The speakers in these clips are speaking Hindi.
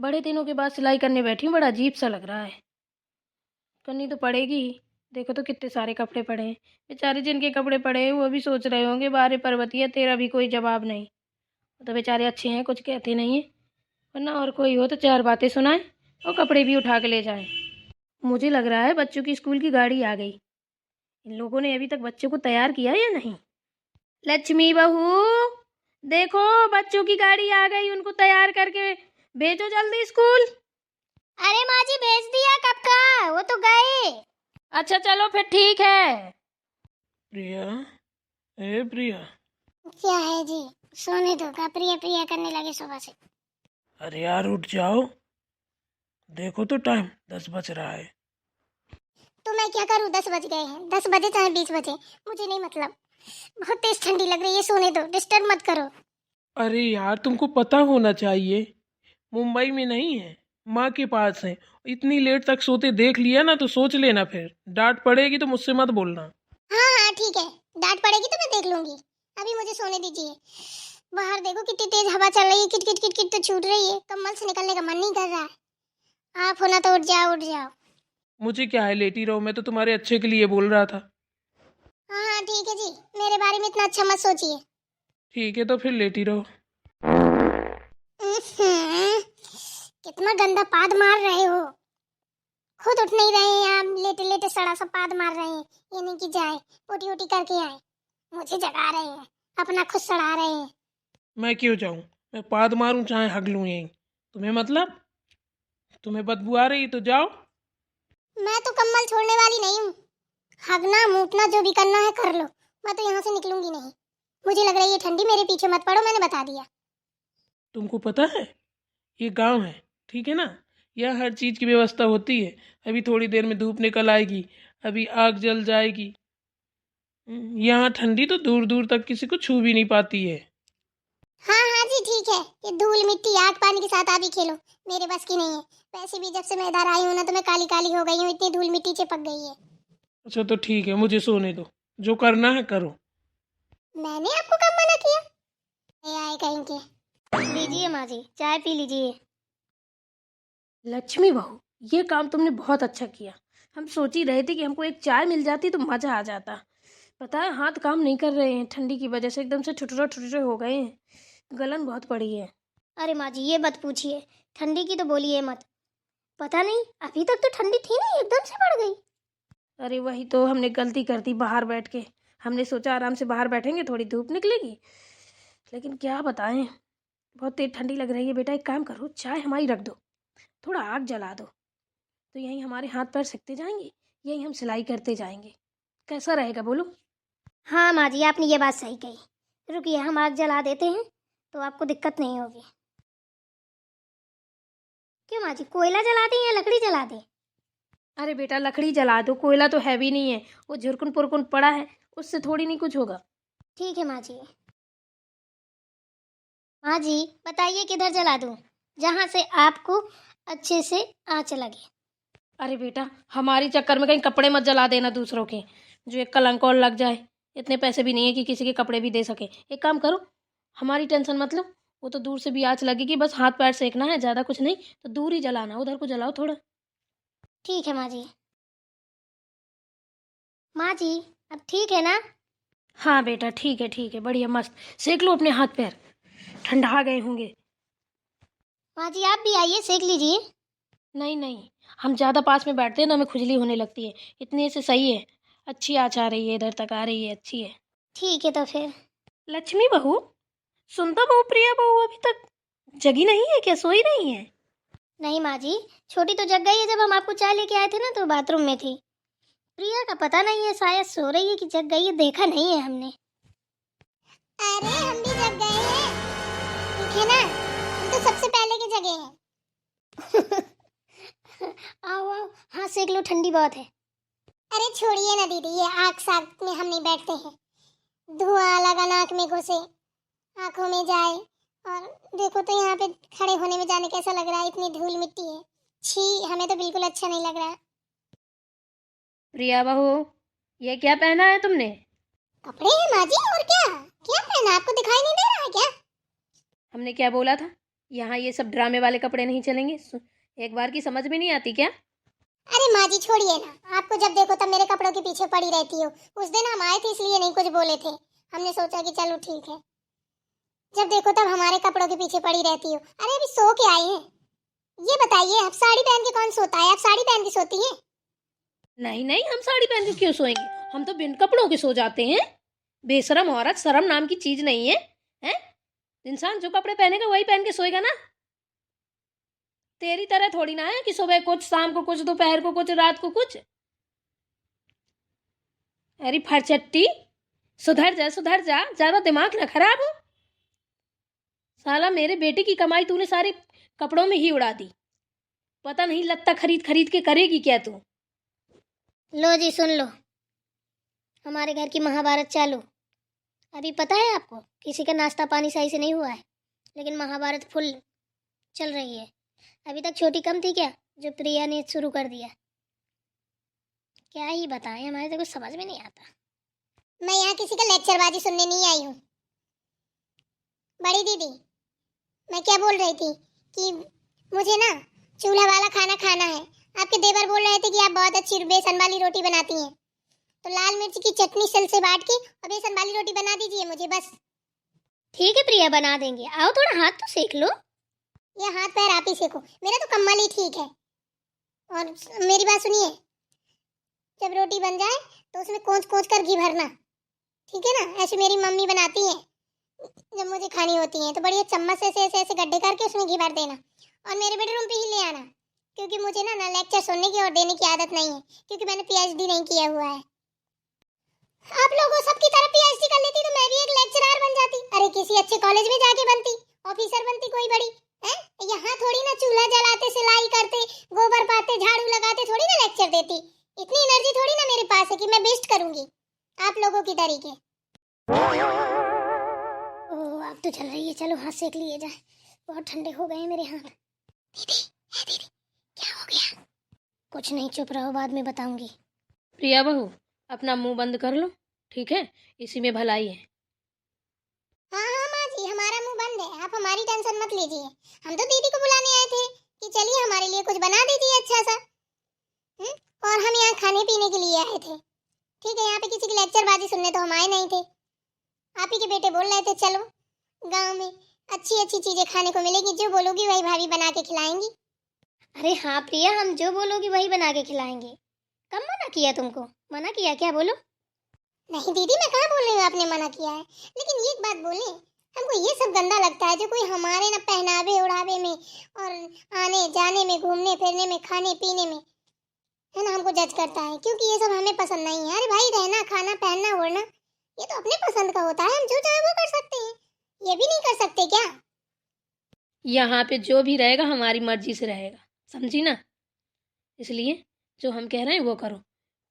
बड़े दिनों के बाद सिलाई करने बैठी हूँ, बड़ा अजीब सा लग रहा है। करनी तो पड़ेगी ही। देखो तो कितने सारे कपड़े पड़े हैं। बेचारे जिनके कपड़े पड़े हैं वो भी सोच रहे होंगे, बारे पर्वतिया तेरा भी कोई जवाब नहीं। तो बेचारे अच्छे हैं, कुछ कहते नहीं है, वरना और कोई हो तो चार बातें सुनाए और कपड़े भी उठा के ले जाए। मुझे लग रहा है बच्चों की स्कूल की गाड़ी आ गई। इन लोगों ने अभी तक बच्चों को तैयार किया या नहीं? लक्ष्मी बहू, देखो बच्चों की गाड़ी आ गई, उनको तैयार करके भेजो जल्दी स्कूल। अरे माँ जी भेज दिया कब का, वो तो गए। अच्छा चलो फिर ठीक है। प्रिया, ए प्रिया। क्या है जी? सोने दो का प्रिया प्रिया करने लगे सुबह से। अरे यार उठ जाओ, देखो तो टाइम 10 बज रहा है। तो मैं क्या करूँ, 10 बज गए हैं, 10 बजे चाहे 20 बजे, मुझे नहीं मतलब। बहुत तेज ठंडी लग रही है, सोने दो, डिस्टर्ब मत करो। अरे यार तुमको पता होना चाहिए, मुंबई में नहीं है, माँ के पास है। इतनी लेट तक सोते देख लिया ना तो सोच लेना, फिर डांट पड़ेगी तो मुझसे मत बोलना। हाँ हाँ ठीक है, डांट पड़ेगी तो मैं देख लूंगी। अभी मुझे सोने दीजिए। बाहर देखो कितनी तेज हवा चल रही है, किट किट किट किट तो छूट रही है, कम्बल से निकलने का मन नहीं कर रहा है। आप होना तो उठ जाओ उठ जाओ। मुझे क्या है, लेटी रहो, मैं तो तुम्हारे अच्छे के लिए बोल रहा था। हाँ हाँ ठीक है जी, मेरे बारे में इतना अच्छा मत सोचिए। ठीक है तो फिर लेटी रहो। कितना गंदा पाद मार रहे हो। खुद उठ नहीं रहे हैं आप, लेटे लेटे सड़ा सा पाद मार रहे हैं। ये नहीं कि जाए पोटी वोटी करके आए, मुझे जगा रहे हैं, अपना खुद सड़ा रहे हैं। मैं क्यों जाऊँ, मैं पाद मारूं चाहे हग लूँ यहीं, तुम्हें मतलब? तुम्हें बदबू आ रही तो जाओ। मैं तो कम्बल छोड़ने वाली नहीं हूँ। हगना मूतना जो भी करना है कर लो, मैं तो यहाँ से निकलूंगी नहीं। मुझे लग रही है ठंडी, मेरे पीछे मत पड़ो, मैंने बता दिया। तुमको पता है ये गांव है, ठीक है ना? यहाँ हर चीज़ की व्यवस्था होती है। अभी थोड़ी देर में धूप निकल आएगी, अभी आग जल जाएगी। यहाँ ठंडी तो दूर दूर तक किसी को छू भी नहीं पाती है। हाँ हाँ जी ठीक है, ये धूल मिट्टी आग पानी के साथ आप ही खेलो, मेरे बस की नहीं है। वैसे भी जब से मैं इधर आई हूँ ना तो मैं काली काली हो गई हूँ, इतनी धूल मिट्टी चिपक गई है। अच्छा तो ठीक है, मुझे सोने दो, जो करना है करो। मैंने आपको कब मना किया? ये आए कहीं के। लीजिए माँ जी, चाय पी लीजिए। लक्ष्मी बहू, ये काम तुमने बहुत अच्छा किया। हम सोच ही रहे थे कि हमको एक चाय मिल जाती तो मज़ा आ जाता। पता है हाथ काम नहीं कर रहे हैं, ठंडी की वजह से एकदम से ठुठुरे हो गए हैं, गलन बहुत पड़ी है। अरे माँ जी ये मत पूछिए, ठंडी की तो बोलिए मत। पता नहीं अभी तक तो ठंडी थी नहीं, एकदम से बढ़ गई। अरे वही तो हमने गलती कर दी बाहर बैठ के। हमने सोचा आराम से बाहर बैठेंगे, थोड़ी धूप निकलेगी, लेकिन क्या बताएं, बहुत तेज ठंडी लग रही है। बेटा एक काम करो, चाय हमारी रख दो, थोड़ा आग जला दो, तो यहीं हमारे हाथ पैर सिकते जाएंगे, यहीं हम सिलाई करते जाएंगे। कैसा रहेगा बोलो? हाँ माँ जी आपने ये बात सही कही। रुकिए हम आग जला देते हैं तो आपको दिक्कत नहीं होगी। क्यों माँ जी, कोयला जला दें या लकड़ी जला दें? अरे बेटा लकड़ी जला दो, कोयला तो हैवी नहीं है, वो झुरकुन पुरकुन पड़ा है, उससे थोड़ी नहीं कुछ होगा। ठीक है माँ जी। माँ जी बताइए किधर जला दूँ, जहाँ से आपको अच्छे से आँच लगे। अरे बेटा हमारी चक्कर में कहीं कपड़े मत जला देना दूसरों के, जो एक कलंक और लग जाए। इतने पैसे भी नहीं है कि किसी के कपड़े भी दे सके। एक काम करो, हमारी टेंशन मत लो, वो तो दूर से भी आँच लगेगी, बस हाथ पैर सेकना है, ज़्यादा कुछ नहीं, तो दूर ही जलाना, उधर को जलाओ थोड़ा। ठीक है माँ जी। माँ जी अब ठीक है ना? हाँ बेटा ठीक है, बढ़िया मस्त। सेक लो अपने हाथ पैर, ठंडा गए होंगे। माँ जी आप भी आइए सेक लीजिए। नहीं नहीं, हम ज़्यादा पास में बैठते हैं ना, हमें खुजली होने लगती है। इतने से सही है, अच्छी आँच आ रही है, इधर तक आ रही है, अच्छी है। ठीक है तो फिर। लक्ष्मी बहू, सुनता बहू, प्रिया बहू अभी तक जगी नहीं है क्या, सोई नहीं है? नहीं माँ जी, छोटी तो जग गई है, जब हम आपको चाय लेके आए थे ना तो बाथरूम में थी। प्रिया का पता नहीं है, शायद सो रही है कि जग गई है, देखा नहीं है हमने। अरे हम भी जग गए हैं, ठीक है ना, हम तो सबसे पहले के जगे हैं। आओ आओ, हाँ सेक लो, ठंडी बहुत है। अरे छोड़िए ना दीदी, ये आग साग में हम नहीं बैठते हैं। धुआं लगा नाक में घुसे, आंखों में जाए, और देखो तो यहाँ पे खड़े होने में जाने कैसा लग रहा है, इतनी धूल मिट्टी है। छी, हमें तो बिल्कुल अच्छा नहीं लग रहा। प्रिया बहू, ये क्या पहना है तुमने? कपड़े हैं माँ जी, और क्या क्या पहना, आपको दिखाई नहीं दे रहा है क्या? हमने क्या बोला था? यहाँ ये सब ड्रामे वाले कपड़े नहीं चलेंगे। एक बार की समझ में नहीं आती क्या? अरे माँ जी छोड़िए ना, आपको जब देखो तब मेरे कपड़ों के पीछे पड़ी रहती हो। उस दिन हम आए थे इसलिए नहीं कुछ बोले थे, हमने सोचा कि चलो ठीक है। जब देखो तब हमारे कपड़ों के पीछे पड़ी रहती हो। अरे अभी सो के आई हैं, ये बताइए आप साड़ी पहन के कौन सोता है? आप साड़ी पहन के सोती हैं? नहीं नहीं, हम साड़ी पहन के क्यों सोएंगे? हम तो बिन कपड़ों के सो जाते हैं। बेशरम औरत, शर्म नाम की चीज नहीं है। हैं? इंसान जो कपड़े पहनेगा वही पहन के सोएगा ना। तेरी तरह थोड़ी ना है कि सुबह कुछ, शाम को कुछ, दोपहर को कुछ, रात को कुछ। अरे फरचट्टी, सुधर जा सुधर जा, ज्यादा दिमाग ना खराब हो। साला मेरे बेटे की कमाई तूने सारी कपड़ों में ही उड़ा दी। पता नहीं लत्ता खरीद खरीद के करेगी क्या तू। लो जी सुन लो, हमारे घर की महाभारत चालू। अभी पता है आपको, किसी का नाश्ता पानी सही से नहीं हुआ है, लेकिन महाभारत फुल चल रही है। अभी तक छोटी कम थी क्या, जो प्रिया ने शुरू कर दिया। क्या ही बताएं, हमारे तो कुछ समझ में नहीं आता। मैं यहाँ किसी का लेक्चरबाजी सुनने नहीं आई हूँ। बड़ी दीदी, मैं क्या बोल रही थी कि मुझे ना चूल्हा वाला खाना खाना है। आपके देवर बोल रहे थे कि आप बहुत अच्छी बेसन वाली रोटी बनाती हैं, तो लाल मिर्च की चटनी सल से बांट के और बेसन वाली रोटी बना दीजिए मुझे बस। ठीक है प्रिया, बना देंगे। आओ थोड़ा हाथ तो सेक लो। ये हाथ पैर आप ही सेको, मेरा तो कम्मल ही ठीक है। और मेरी बात सुनिए, जब रोटी बन जाए तो उसमें कोंच कोंच कर घी भरना, ठीक है ना? ऐसे मेरी मम्मी बनाती है, जब मुझे खानी होती है तो बढ़िया चम्मच से ऐसे ऐसे गड्ढे करके उसमें घी भर देना और मेरे बेडरूम पे ही ले आना, क्योंकि मुझे ना लेक्चर सुनने की और देने की आदत नहीं है, क्योंकि मैंने पीएचडी नहीं किया हुआ है। आप लोगों सबकी तरह पीएचडी कर लेती तो मैं भी एक लेक्चरर बन जाती। अरे किसी अच्छे कॉलेज में जाके बनती, ऑफिसर बनती कोई बड़ी। हैं? यहाँ थोड़ी ना चूल्हा जलाते, सिलाई करते, गोबर पाते, झाड़ू लगाते थोड़ी ना लेक्चर देती। इतनी एनर्जी थोड़ी ना मेरे पास है कि मैं वेस्ट करूंगी आप लोगों की तरीके। ओह अब तो चल रही है, चलो हाथ सेक लिए जाए, बहुत ठंडे हो गए मेरे हाथ। दीदी, दीदी क्या हो गया? कुछ नहीं, चुप रहो, बाद में बताऊंगी। प्रिया बहू, अपना मुंह बंद कर लो, ठीक है? इसी में भलाई है। हाँ हाँ माँ जी, हमारा मुंह बंद है, आप हमारी टेंशन मत लीजिए। हम तो दीदी को बुलाने आए थे कि चलिए हमारे लिए कुछ बना दीजिए अच्छा सा। और हम यहाँ खाने पीने के लिए आए थे, ठीक है? यहाँ पे किसी की लेक्चरबाजी सुनने तो हम आए नहीं थे। आप ही के बेटे बोल रहे थे चलो गांव में अच्छी अच्छी चीजें खाने को मिलेगी, जो बोलोगी वही भाभी बना के खिलाएंगी। अरे हाँ प्रिया, हम जो बोलोगी वही बना के खिलाएंगे। कब मना किया तुमको? मना किया क्या? बोलो। नहीं दीदी, मैं कहाँ बोल रही हूँ आपने मना किया है, लेकिन एक बात बोले, हमको ये सब गंदा लगता है जो कोई हमारे ना पहनावे उड़ावे में और आने जाने में, घूमने फिरने में, खाने पीने में, है ना, हमको जज करता है, क्योंकि ये सब हमें पसंद नहीं है। अरे भाई, रहना खाना पहनना ओढ़ना ये तो अपने पसंद का होता है, हम जो चाहे वो कर सकते हैं। ये भी नहीं कर सकते क्या? यहाँ पे जो भी रहेगा हमारी मर्जी से रहेगा, समझी ना? इसलिए जो हम कह रहे हैं वो करो।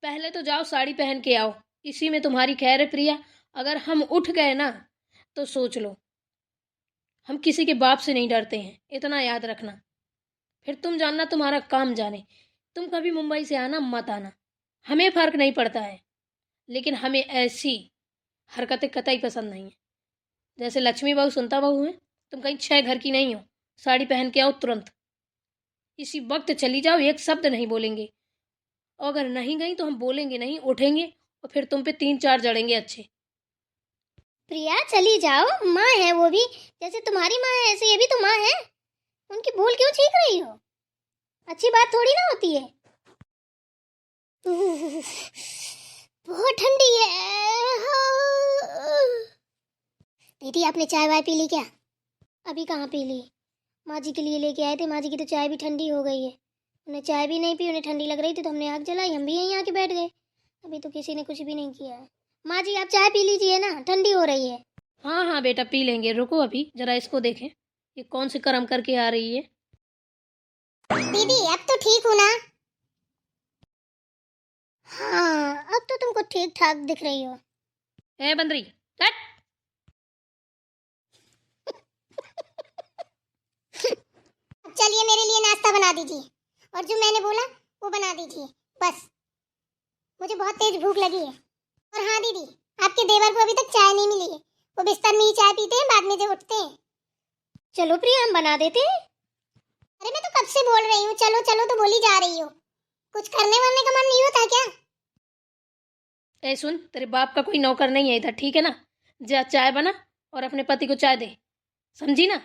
पहले तो जाओ साड़ी पहन के आओ, इसी में तुम्हारी खैर है प्रिया। अगर हम उठ गए ना तो सोच लो, हम किसी के बाप से नहीं डरते हैं, इतना याद रखना। फिर तुम जानना, तुम्हारा काम जाने। तुम कभी मुंबई से आना मत आना, हमें फ़र्क नहीं पड़ता है, लेकिन हमें ऐसी हरकतें कतई पसंद नहीं है। जैसे लक्ष्मी बहू सुनता बहू है, तुम कहीं 6 घर की नहीं हो। साड़ी पहन के आओ तुरंत, इसी वक्त चली जाओ, एक शब्द नहीं बोलेंगे। और अगर नहीं गई तो हम बोलेंगे नहीं, उठेंगे और फिर तुम पे 3-4 जड़ेंगे अच्छे। प्रिया चली जाओ, माँ है वो भी, जैसे तुम्हारी माँ है ऐसे ये भी तो माँ है। उनकी भूल क्यों चीख रही हो? अच्छी बात थोड़ी ना होती है। बहुत ठंडी है। दीदी आपने चाय वाय पी ली क्या? अभी कहाँ पी ली, माँ जी के लिए लेके आए थे, माँ जी की तो चाय भी ठंडी हो गई है। उन्हें चाय भी नहीं पी, उन्हें ठंडी लग रही थी तो हमने आग जलाई, हम भी यहीं आके बैठ गए। अभी तो किसी ने कुछ भी नहीं किया है। माँ जी आप चाय पी लीजिए ना, ठंडी हो रही है। हाँ हाँ बेटा पी लेंगे, रुको अभी जरा इसको देखें, ये कौन से कर्म करके आ रही है। दीदी अब तो ठीक हो ना? हाँ अब तो तुमको ठीक ठाक दिख रही हो। ए बंदरी, हट! चलिए मेरे लिए नाश्ता बना दीजिए, और जो मैंने बोला वो बना दीजिए बस, मुझे बहुत तेज भूख लगी है। और हाँ दीदी, आपके देवर को अभी तक चाय नहीं मिली है, वो बिस्तर में ही चाय पीते हैं, बाद में जो उठते हैं। चलो प्रिया हम बना देते हैं। अरे मैं तो कब से बोल रही हूँ चलो चलो तो बोली जा रही हो, कुछ करने वरने का मन नहीं होता क्या? ए सुन, तेरे बाप का कोई नौकर नहीं है इधर, ठीक है ना? जा चाय बना और अपने पति को चाय दे, समझी ना?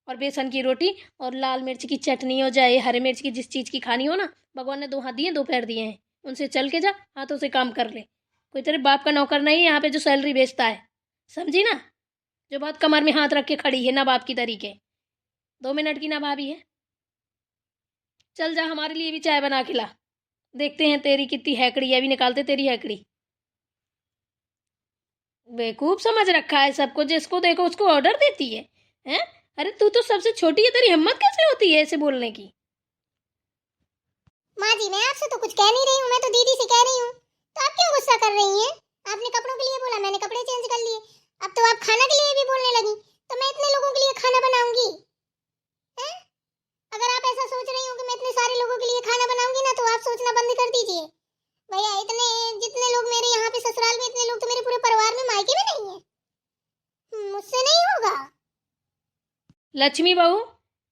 और बेसन की रोटी और लाल मिर्च की चटनी हो जाए, हरे मिर्च की, जिस चीज़ की खानी हो ना, भगवान ने 2 हाथ दिए 2 पैर दिए हैं, उनसे चल के जा, हाथों से काम कर ले। कोई तेरे बाप का नौकर नहीं है यहाँ पे जो सैलरी बेचता है, समझी ना? जो बहुत कमर में हाथ रख के खड़ी है ना बाप की तरीके, 2 मिनट की ना भाभी है। चल जा, हमारे लिए भी चाय बना के ला, देखते हैं तेरी कितनी हैकड़ी है, अभी निकालते तेरी हैकड़ी। बेवकूफ समझ रखा है सबको, जिसको देखो उसको ऑर्डर देती है, हैं? अरे तू तो सबसे छोटी है, तेरी हिम्मत कैसे होती है ऐसे बोलने की? माँ जी मैं आपसे तो कुछ कह नहीं रही हूँ, मैं तो दीदी से कह रही हूँ, तो आप क्यों गुस्सा कर रही हैं? आपने कपड़ों के लिए बोला, मैंने कपड़े चेंज कर लिए, अब तो आप खाना के लिए भी बोलने लगी, तो मैं इतने लोगों के लिए खाना बनाऊंगी हैं? अगर आप ऐसा सोच रही हो कि मैं इतने सारे लोगों के लिए खाना बनाऊंगी ना, तो आप सोचना बंद कर दीजिए भैया। इतने जितने लोग मेरे यहाँ पे ससुराल में, इतने लोग तो मेरे पूरे परिवार में मायके में नहीं है, मुझसे नहीं होगा। लक्ष्मी बहू,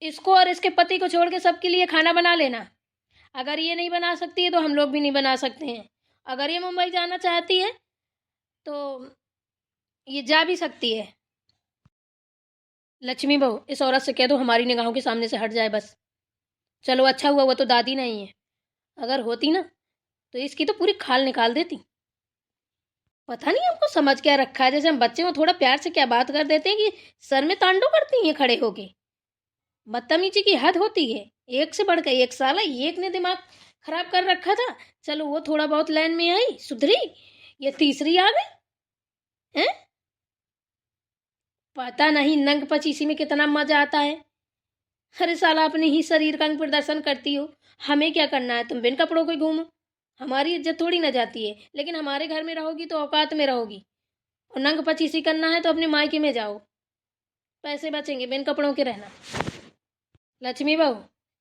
इसको और इसके पति को छोड़ के सबके लिए खाना बना लेना। अगर ये नहीं बना सकती है तो हम लोग भी नहीं बना सकते हैं। अगर ये मुंबई जाना चाहती है तो ये जा भी सकती है। लक्ष्मी बहू, इस औरत से कह दो हमारी निगाहों के सामने से हट जाए बस। चलो अच्छा हुआ वो तो दादी नहीं है, अगर होती ना तो इसकी तो पूरी खाल निकाल देती। पता नहीं हमको समझ क्या रखा है, जैसे हम बच्चे को थोड़ा प्यार से क्या बात कर देते हैं कि सर में तांडव करती हैं खड़े होके। बदतमीजी की हद होती है, एक से बढ़कर एक। साला एक ने दिमाग खराब कर रखा था, चलो वो थोड़ा बहुत लाइन में आई, सुधरी, ये तीसरी आ गई हैं। पता नहीं नंग पचीसी में कितना मजा आता है। अरे साला अपने ही शरीर का अंग प्रदर्शन करती हो, हमें क्या करना है? तुम बिन कपड़ों के घूमो, हमारी इज्जत थोड़ी ना जाती है। लेकिन हमारे घर में रहोगी तो औकात में रहोगी, और नंग पचीसी करना है तो अपने मायके में जाओ, पैसे बचेंगे, बिन कपड़ों के रहना। लक्ष्मी बहू,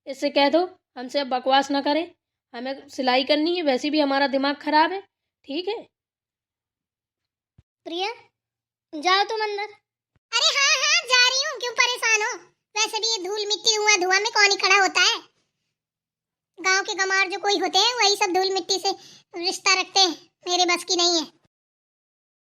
इससे कह दो हमसे अब बकवास ना करें, हमें सिलाई करनी है, वैसे भी हमारा दिमाग खराब है, ठीक है? प्रिया जाओ तुम अंदर। अरे हाँ हाँ जा रही हूँ, क्यों परेशान हो? वैसे भी ये धूल मिट्टी धुआं में कौन ही खड़ा होता है? गांव के गमार जो कोई होते हैं वही सब धूल मिट्टी से रिश्ता रखते हैं, मेरे बस की नहीं है।